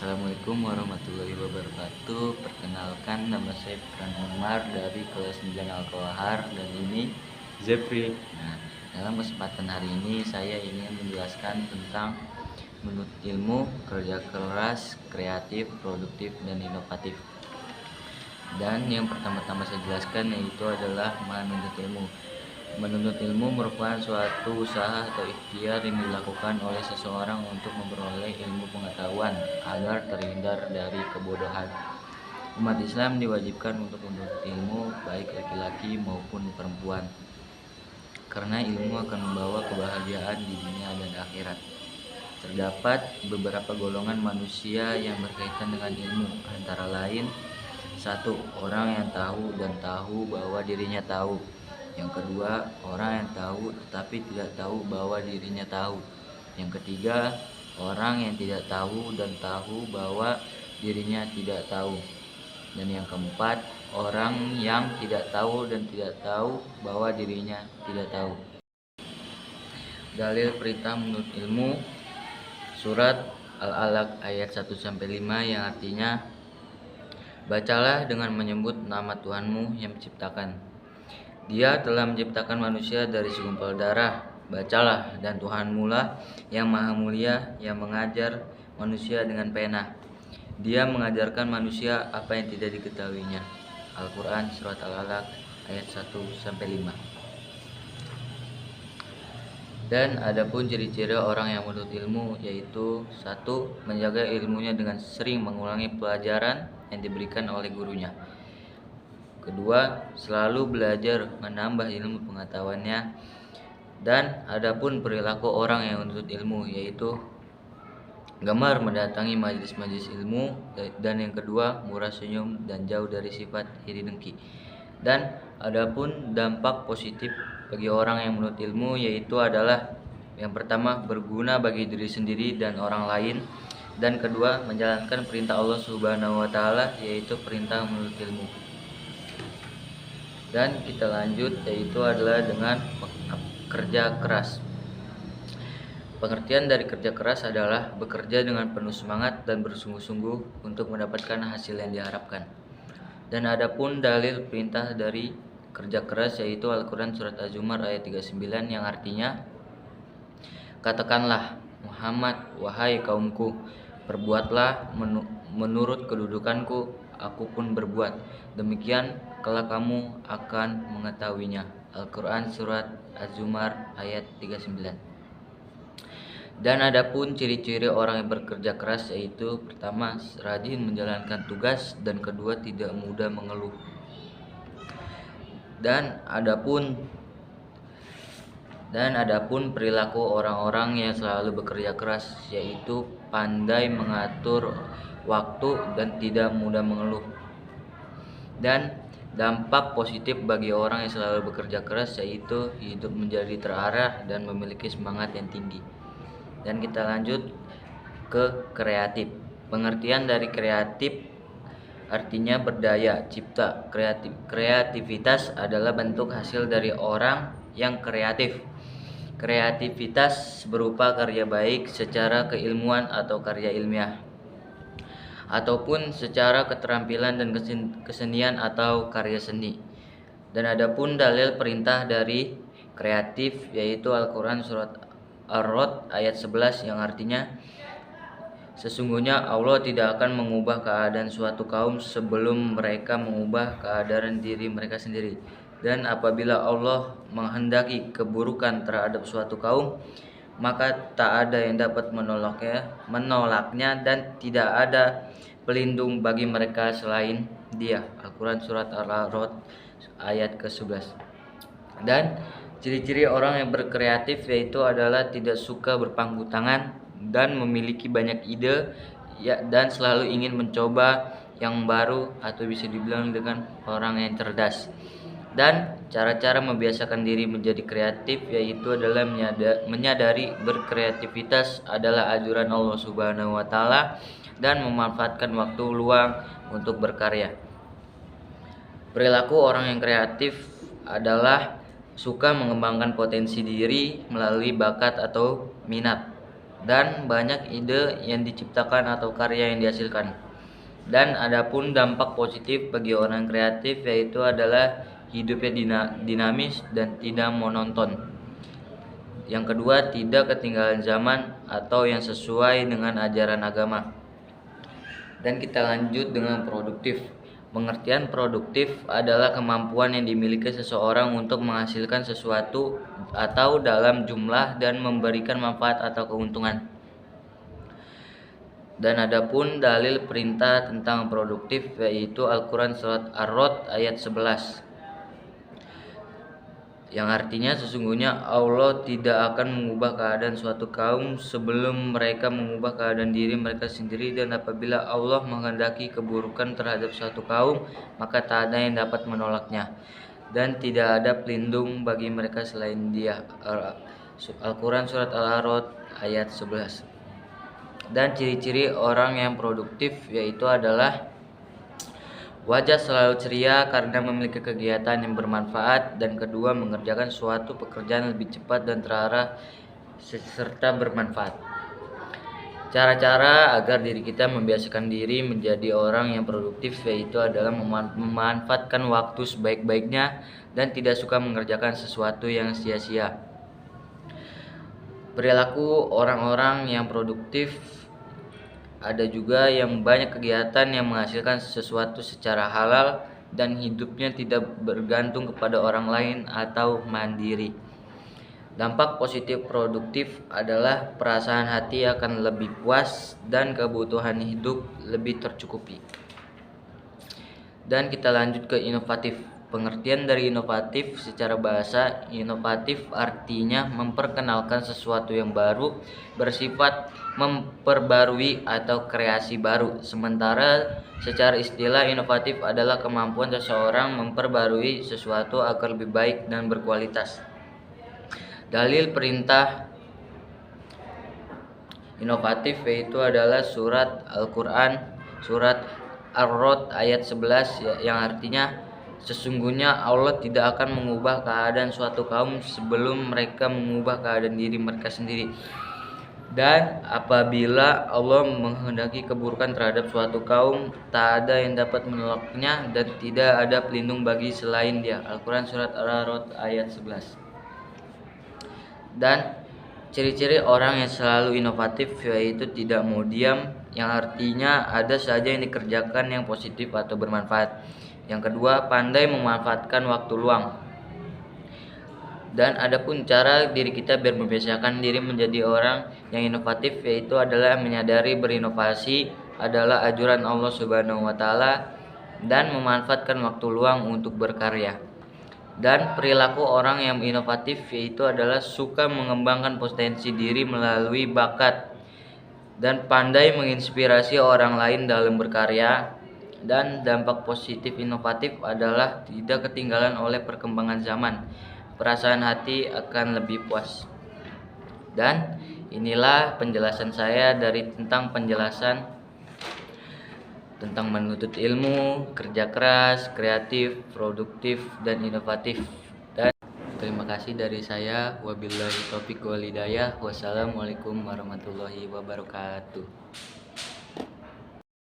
Assalamualaikum warahmatullahi wabarakatuh. Perkenalkan, nama saya Fikran Umar dari kelas 9 Al-Kohar dan ini Zepri. Nah, dalam kesempatan hari ini saya ingin menjelaskan tentang menuntut ilmu, kerja keras, kreatif, produktif, dan inovatif. Dan yang pertama-tama saya jelaskan yaitu adalah menuntut ilmu. Menuntut ilmu merupakan suatu usaha atau ikhtiar yang dilakukan oleh seseorang untuk memperoleh ilmu pengetahuan agar terhindar dari kebodohan. Umat Islam diwajibkan untuk menuntut ilmu baik laki-laki maupun perempuan, karena ilmu akan membawa kebahagiaan di dunia dan akhirat. Terdapat beberapa golongan manusia yang berkaitan dengan ilmu, antara lain: 1. Orang yang tahu dan tahu bahwa dirinya tahu. Yang kedua, orang yang tahu tetapi tidak tahu bahwa dirinya tahu. Yang ketiga, orang yang tidak tahu dan tahu bahwa dirinya tidak tahu. Dan yang keempat, orang yang tidak tahu dan tidak tahu bahwa dirinya tidak tahu. Dalil perintah menuntut ilmu, surat Al-Alaq ayat 1-5 yang artinya, bacalah dengan menyebut nama Tuhanmu yang menciptakan. Dia telah menciptakan manusia dari segumpal darah. Bacalah, dan Tuhanmu lah yang maha mulia yang mengajar manusia dengan pena. Dia mengajarkan manusia apa yang tidak diketahuinya. Al-Quran surat Al-Alaq ayat 1-5. Dan adapun ciri-ciri orang yang menuntut ilmu yaitu: 1. Menjaga ilmunya dengan sering mengulangi pelajaran yang diberikan oleh gurunya. Kedua, selalu belajar menambah ilmu pengetahuannya. Dan adapun perilaku orang yang menuntut ilmu yaitu gemar mendatangi majelis-majelis ilmu. Dan yang kedua, murah senyum dan jauh dari sifat iri dengki. Dan adapun dampak positif bagi orang yang menuntut ilmu yaitu adalah: yang pertama, berguna bagi diri sendiri dan orang lain. Dan kedua, menjalankan perintah Allah Subhanahu wa Ta'ala, yaitu perintah menuntut ilmu. Dan kita lanjut, yaitu adalah dengan kerja keras. Pengertian dari kerja keras adalah bekerja dengan penuh semangat dan bersungguh-sungguh untuk mendapatkan hasil yang diharapkan. Dan adapun dalil perintah dari kerja keras yaitu Al-Quran surat Az-Zumar ayat 39 yang artinya, katakanlah Muhammad, wahai kaumku, perbuatlah menurut kedudukanku, aku pun berbuat. Demikian kelak kamu akan mengetahuinya. Al-Quran surat Az-Zumar ayat 39. Dan adapun ciri-ciri orang yang bekerja keras yaitu: pertama, rajin menjalankan tugas, dan kedua, tidak mudah mengeluh. Dan adapun perilaku orang-orang yang selalu bekerja keras yaitu pandai mengatur waktu dan tidak mudah mengeluh. Dan dampak positif bagi orang yang selalu bekerja keras yaitu hidup menjadi terarah dan memiliki semangat yang tinggi. Dan kita lanjut ke kreatif. Pengertian dari kreatif artinya berdaya cipta. Kreativitas adalah bentuk hasil dari orang yang kreatif. Kreativitas berupa karya baik secara keilmuan atau karya ilmiah, ataupun secara keterampilan dan kesenian atau karya seni. Dan adapun dalil perintah dari kreatif yaitu Al-Quran surat Ar-Rod ayat 11 yang artinya, sesungguhnya Allah tidak akan mengubah keadaan suatu kaum sebelum mereka mengubah keadaan diri mereka sendiri. Dan apabila Allah menghendaki keburukan terhadap suatu kaum, maka tak ada yang dapat menolaknya dan tidak ada pelindung bagi mereka selain Dia. Al-Quran surat Al-Rod ayat ke-11. Dan ciri-ciri orang yang berkreatif yaitu adalah tidak suka berpangku tangan dan memiliki banyak ide dan selalu ingin mencoba yang baru, atau bisa dibilang dengan orang yang cerdas. Dan cara-cara membiasakan diri menjadi kreatif yaitu adalah menyadari berkreativitas adalah ajaran Allah Subhanahu wa Ta'ala dan memanfaatkan waktu luang untuk berkarya. Perilaku orang yang kreatif adalah suka mengembangkan potensi diri melalui bakat atau minat. dan banyak ide yang diciptakan atau karya yang dihasilkan. Dan adapun dampak positif bagi orang kreatif yaitu adalah hidupnya dinamis dan tidak monoton. Yang kedua, tidak ketinggalan zaman atau yang sesuai dengan ajaran agama. Dan kita lanjut dengan produktif. Pengertian produktif adalah kemampuan yang dimiliki seseorang untuk menghasilkan sesuatu atau dalam jumlah dan memberikan manfaat atau keuntungan. Dan adapun dalil perintah tentang produktif yaitu Al-Quran surat Ar-Rod ayat 11, yang artinya sesungguhnya Allah tidak akan mengubah keadaan suatu kaum sebelum mereka mengubah keadaan diri mereka sendiri, dan apabila Allah menghendaki keburukan terhadap suatu kaum maka tak ada yang dapat menolaknya dan tidak ada pelindung bagi mereka selain Dia. Al-Quran surat Al-A'raf ayat 11. Dan ciri-ciri orang yang produktif yaitu adalah wajah selalu ceria karena memiliki kegiatan yang bermanfaat, dan kedua, mengerjakan suatu pekerjaan lebih cepat dan terarah serta bermanfaat. Cara-cara agar diri kita membiasakan diri menjadi orang yang produktif yaitu adalah memanfaatkan waktu sebaik-baiknya dan tidak suka mengerjakan sesuatu yang sia-sia. Perilaku orang-orang yang produktif ada juga yang banyak kegiatan yang menghasilkan sesuatu secara halal dan hidupnya tidak bergantung kepada orang lain atau mandiri. Dampak positif produktif adalah perasaan hati akan lebih puas dan kebutuhan hidup lebih tercukupi. Dan kita lanjut ke inovatif. Pengertian dari inovatif secara bahasa, inovatif artinya memperkenalkan sesuatu yang baru, bersifat memperbarui atau kreasi baru. Sementara secara istilah, inovatif adalah kemampuan seseorang memperbarui sesuatu agar lebih baik dan berkualitas. Dalil perintah inovatif yaitu adalah surat Al-Quran surat Ar-Rod ayat 11, yang artinya sesungguhnya Allah tidak akan mengubah keadaan suatu kaum sebelum mereka mengubah keadaan diri mereka sendiri. Dan apabila Allah menghendaki keburukan terhadap suatu kaum, tak ada yang dapat menolaknya dan tidak ada pelindung bagi selain Dia. Al-Quran surat Ar-Rod ayat 11. Dan ciri-ciri orang yang selalu inovatif yaitu tidak mau diam, yang artinya ada saja yang dikerjakan yang positif atau bermanfaat. Yang kedua, pandai memanfaatkan waktu luang. Dan adapun cara diri kita biar membiasakan diri menjadi orang yang inovatif yaitu adalah menyadari berinovasi adalah ajaran Allah Subhanahu wa taala dan memanfaatkan waktu luang untuk berkarya. Dan perilaku orang yang inovatif yaitu adalah suka mengembangkan potensi diri melalui bakat dan pandai menginspirasi orang lain dalam berkarya. Dan dampak positif inovatif adalah tidak ketinggalan oleh perkembangan zaman. Perasaan hati akan lebih puas. Dan inilah penjelasan saya tentang penjelasan tentang menuntut ilmu, kerja keras, kreatif, produktif, dan inovatif. Dan terima kasih dari saya. Wabillahi taufiq wal hidayah. Wassalamualaikum warahmatullahi wabarakatuh.